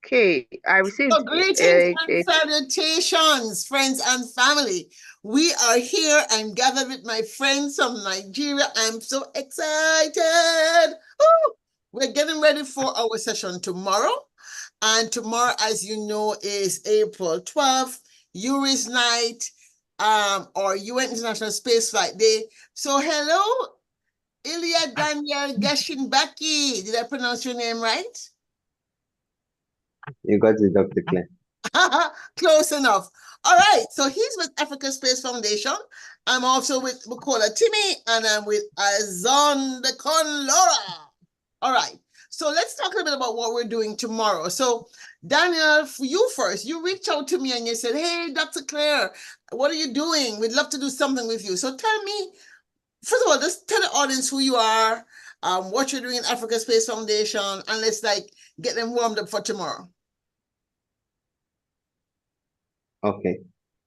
Okay, I So received greetings and salutations, friends and family. We are here and gathered with my friends from Nigeria. I'm so excited. Woo! We're getting ready for our session tomorrow. And tomorrow, as you know, is April 12th, Yuri's Night, or UN International Space Flight Day. So hello, Ilya Daniel Geshinbaki. Did I pronounce your name right? You got it, Dr. Claire. Close enough. All right. So he's with Africa Space Foundation. I'm also with Bukola Timmy, and I'm with Azon de Conlora. All right. So let's talk a little bit about what we're doing tomorrow. So Daniel, for you first, you reached out to me and you said, "Hey, Dr. Claire, what are you doing? We'd love to do something with you." So tell me, first of all, just tell the audience who you are, what you're doing in Africa Space Foundation, and let's get them warmed up for tomorrow. Okay.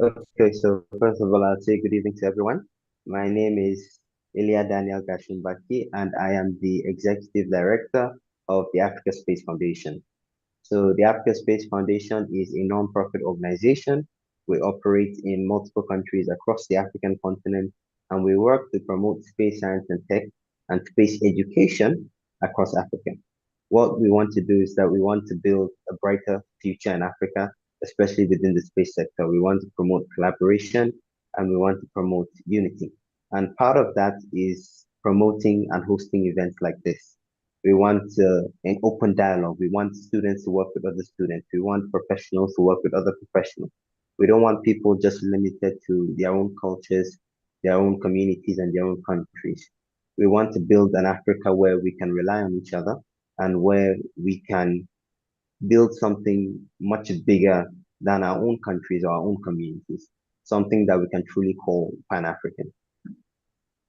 Okay, so first of all, I'll say good evening to everyone. My name is Ilya Daniel Gashimbaki, and I am the Executive Director of the Africa Space Foundation. So the Africa Space Foundation is a non-profit organization. We operate in multiple countries across the African continent, and we work to promote space science and tech and space education across Africa. What we want to do is that we want to build a brighter future in Africa, especially within the space sector. We want to promote collaboration and we want to promote unity. And part of that is promoting and hosting events like this. We want an open dialogue. We want students to work with other students. We want professionals to work with other professionals. We don't want people just limited to their own cultures, their own communities, and their own countries. We want to build an Africa where we can rely on each other and where we can build something much bigger than our own countries or our own communities, something that we can truly call Pan-African.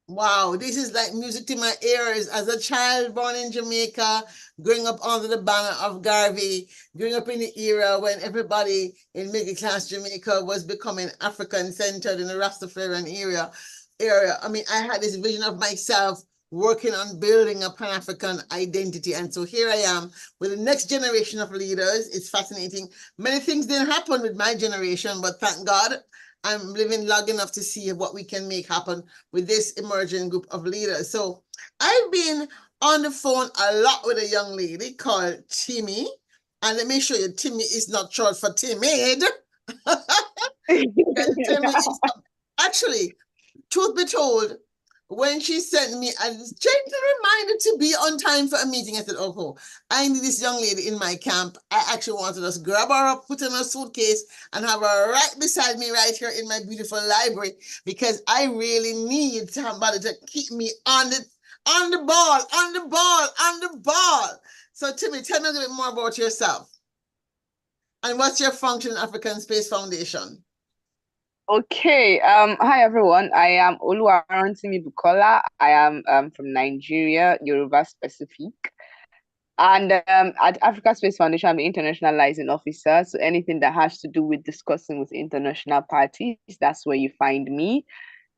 Wow, this is like music to my ears. As a child born in Jamaica, growing up under the banner of Garvey, growing up in the era when everybody in middle class Jamaica was becoming African centered in the Rastafarian area. I mean, I had this vision of myself working on building a Pan-African identity. And so here I am with the next generation of leaders. It's fascinating. Many things didn't happen with my generation, but thank God I'm living long enough to see what we can make happen with this emerging group of leaders. So I've been on the phone a lot with a young lady called Timmy. And let me show you, Timmy is not short for timid. Timmy is, actually, truth be told, when she sent me a gentle reminder to be on time for a meeting, I said, "Oh, I need this young lady in my camp." I actually wanted to just grab her up, put her in a suitcase, and have her right beside me right here in my beautiful library, because I really need somebody to keep me on the ball. So Timmy, tell me a little bit more about yourself. And what's your function in African Space Foundation? Okay. Hi everyone. I am Oluwarantimi Bukola. I am from Nigeria, Yoruba specific. And at Africa Space Foundation, I'm the international liaison officer. So anything that has to do with discussing with international parties, that's where you find me.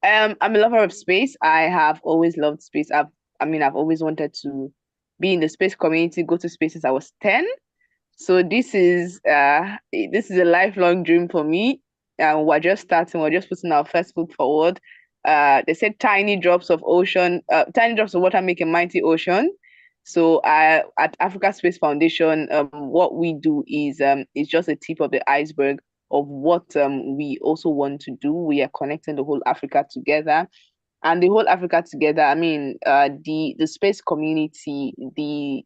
I'm a lover of space. I have always loved space. I've always wanted to be in the space community, go to space since I was 10. So this is a lifelong dream for me. We're just starting, we're just putting our first foot forward. They said tiny drops of water make a mighty ocean. So at Africa Space Foundation, what we do is just a tip of the iceberg of what we also want to do. We are connecting the whole Africa together. And the whole Africa together, I mean, the space community, the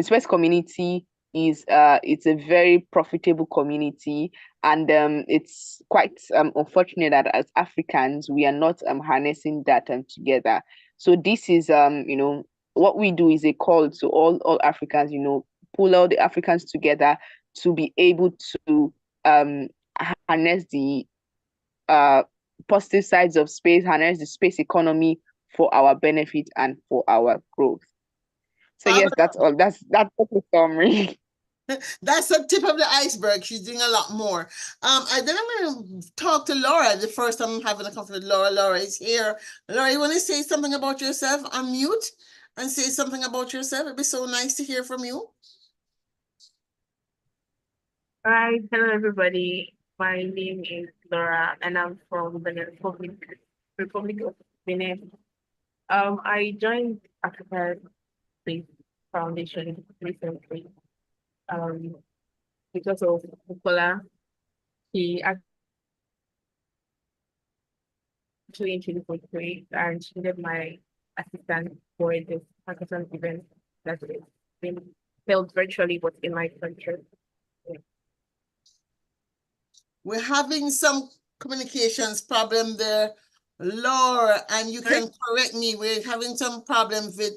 space community is it's a very profitable community, and it's quite unfortunate that as Africans we are not harnessing that together. So this is what we do is a call to all Africans, pull all the Africans together to be able to harness the uh positive sides of space, harness the space economy for our benefit and for our growth. So yes, that's all. That's a summary. That's the tip of the iceberg. She's doing a lot more. Then I'm going to talk to Laura. The first time I'm having a conversation with Laura. Laura is here. Laura, you want to say something about yourself? Unmute and say something about yourself. It'd be so nice to hear from you. Hi, hello everybody. My name is Laura and I'm from the Republic of Benin. I joined Africa Space Foundation recently um, because of Bukola. He actually introduced me and she did my assistant for this hackathon event that is being held virtually but in my country. We're having some communications problem there, Laura, and you Sorry? can correct me. We're having some problems with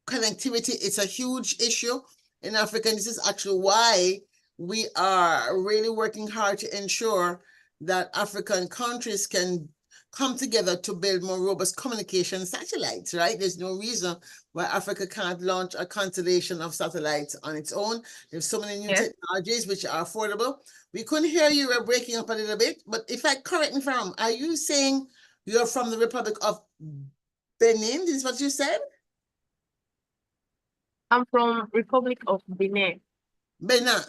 connectivity. It's a huge issue in Africa, and this is actually why we are really working hard to ensure that African countries can come together to build more robust communication satellites, right? There's no reason why Africa can't launch a constellation of satellites on its own. There's so many new technologies which are affordable. We couldn't hear you, we're breaking up a little bit, but correct me if I'm wrong, are you saying you're from the Republic of Benin? This is what you said? I'm from Republic of Benin. Benin.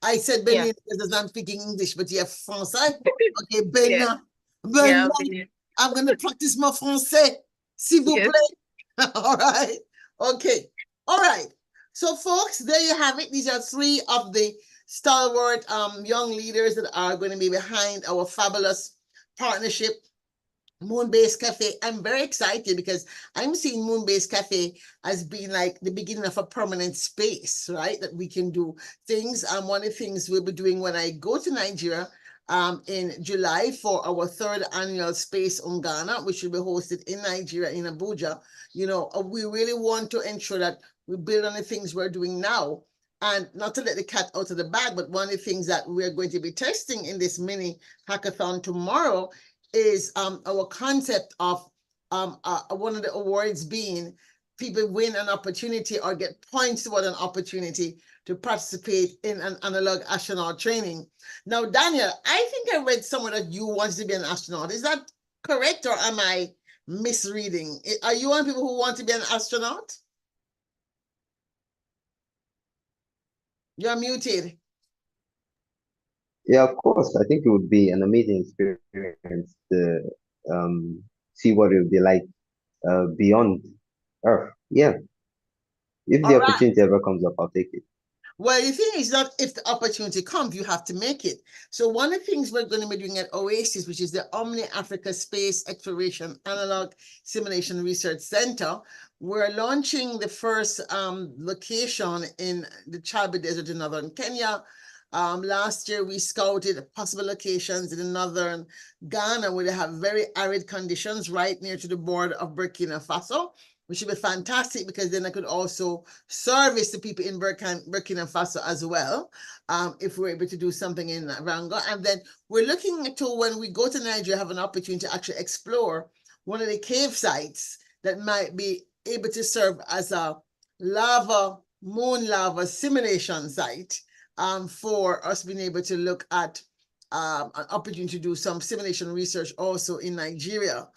I said Yeah. Benin because I'm speaking English, but you're Français. Okay, Yeah. Benin. Yeah, Benin. I'm going to practice my Français, s'il vous Yes. plaît. All right. Okay. All right. So, folks, there you have it. These are three of the stalwart young leaders that are going to be behind our fabulous partnership, Moonbase Cafe. I'm very excited because I'm seeing Moonbase Cafe as being like the beginning of a permanent space, right? That we can do things. One of the things we'll be doing when I go to Nigeria in July for our third annual Space Ungana, which will be hosted in Nigeria, in Abuja. You know, we really want to ensure that we build on the things we're doing now. And not to let the cat out of the bag, but one of the things that we're going to be testing in this mini hackathon tomorrow is our concept of one of the awards being people win an opportunity or get points toward an opportunity to participate in an analog astronaut training. Now, Daniel, I think I read somewhere that you wanted to be an astronaut. Is that correct, or am I misreading? Are you one of the people who want to be an astronaut? You're muted. Yeah, of course. I think it would be an amazing experience to see what it would be like beyond Earth. Yeah, if the All right. opportunity ever comes up, I'll take it. Well, the thing is not if the opportunity comes, you have to make it. So one of the things we're going to be doing at OASIS, which is the Omni Africa Space Exploration Analog Simulation Research Center, we're launching the first location in the Chalba Desert in northern Kenya. Last year, we scouted possible locations in northern Ghana where they have very arid conditions right near to the border of Burkina Faso, which would be fantastic because then I could also service the people in Burkina Faso as well, if we're able to do something in Ranga. And then we're looking to, when we go to Nigeria, have an opportunity to actually explore one of the cave sites that might be able to serve as a moon lava simulation site for us being able to look at an opportunity to do some simulation research also in Nigeria.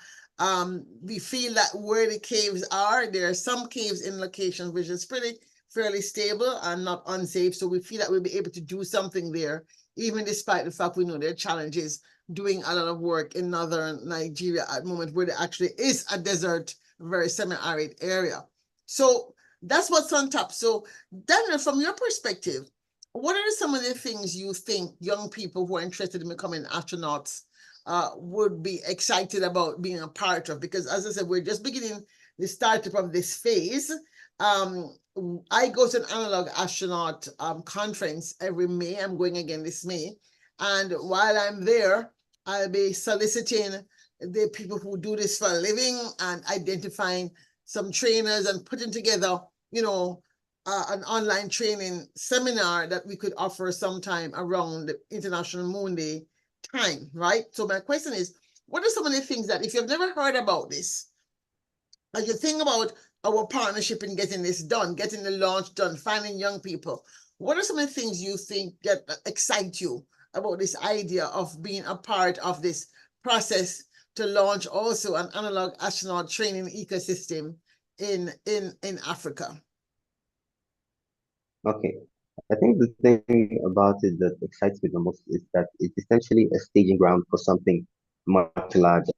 We feel that where the caves are, there are some caves in locations which is fairly stable and not unsafe. So we feel that we'll be able to do something there, even despite the fact we know there are challenges doing a lot of work in northern Nigeria at the moment where there actually is a desert, very semi-arid area. So that's what's on top. So Daniel, from your perspective, what are some of the things you think young people who are interested in becoming astronauts would be excited about being a part of? Because as I said, we're just beginning the startup of this phase. I go to an analog astronaut conference every May. I'm going again this May. And while I'm there, I'll be soliciting the people who do this for a living and identifying some trainers and putting together, you know, an online training seminar that we could offer sometime around the International Moon Day time, right? So my question is, what are some of the things that if you've never heard about this, as you think about our partnership in getting this done, getting the launch done, finding young people, what are some of the things you think that excite you about this idea of being a part of this process to launch also an analog astronaut training ecosystem in Africa? Okay. I think the thing about it that excites me the most is that it's essentially a staging ground for something much larger.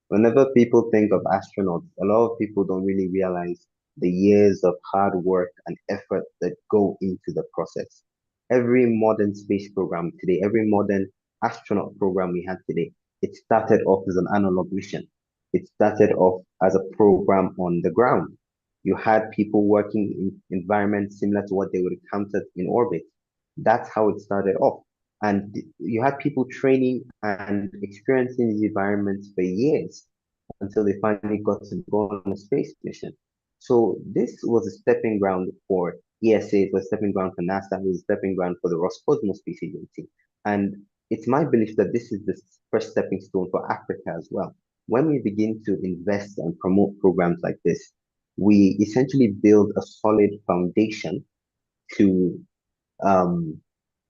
Whenever people think of astronauts, a lot of people don't really realize the years of hard work and effort that go into the process. Every modern space program today, every modern astronaut program we have today, it started off as an analog mission. It started off as a program on the ground. You had people working in environments similar to what they would encounter in orbit. That's how it started off. And you had people training and experiencing these environments for years until they finally got to go on a space mission. So this was a stepping ground for ESA, it was a stepping ground for NASA, it was a stepping ground for the Roscosmos Space Agency. And it's my belief that this is the first stepping stone for Africa as well. When we begin to invest and promote programs like this, we essentially build a solid foundation to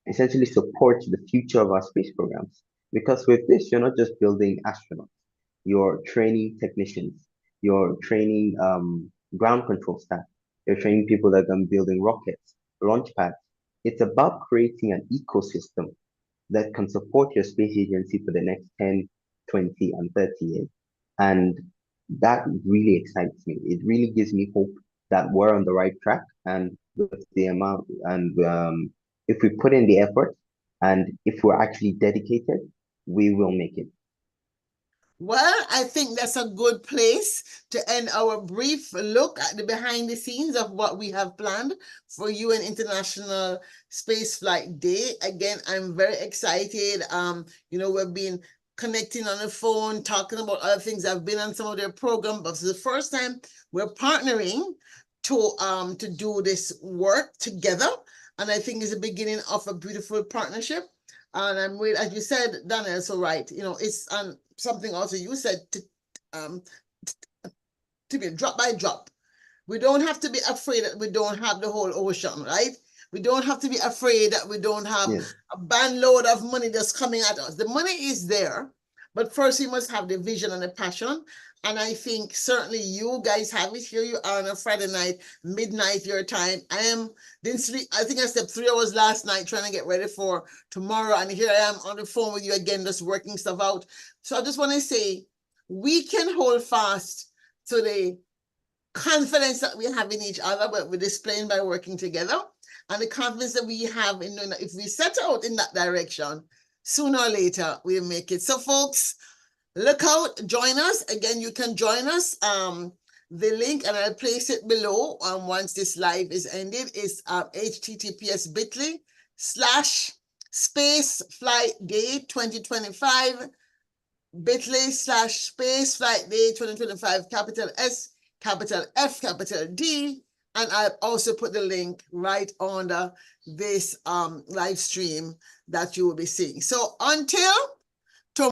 essentially support the future of our space programs. Because with this, you're not just building astronauts, you're training technicians, you're training ground control staff, you're training people that are building rockets, launch pads. It's about creating an ecosystem that can support your space agency for the next 10, 20, and 30 years. And that really excites me. It really gives me hope that we're on the right track, and with the amount and if we put in the effort and if we're actually dedicated, we will make it. Well, I think that's a good place to end our brief look at the behind the scenes of what we have planned for UN International Spaceflight Day. Again, I'm very excited. We've been connecting on the phone, talking about other things. I've been on some of their programs, but for the first time, we're partnering to do this work together. And I think it's the beginning of a beautiful partnership. And I'm really, as you said, Daniel, so right, it's something also you said to be drop by drop. We don't have to be afraid that we don't have the whole ocean, right? We don't have to be afraid that we don't have a bandload of money that's coming at us. The money is there, but first we must have the vision and the passion. And I think certainly you guys have it. Here you are on a Friday night, midnight your time. Didn't sleep. I think I slept 3 hours last night trying to get ready for tomorrow. And here I am on the phone with you again, just working stuff out. So I just want to say, we can hold fast to the confidence that we have in each other, but we're displaying by working together. And the confidence that we have in knowing that if we set out in that direction, sooner or later, we'll make it. So folks, look out, join us. Again, you can join us. The link, and I'll place it below once this live is ended, is https://spaceflightday 2025, bit.ly/spaceflightday 2025, capital S, capital F, capital D. And I'll also put the link right under this live stream that you will be seeing. So until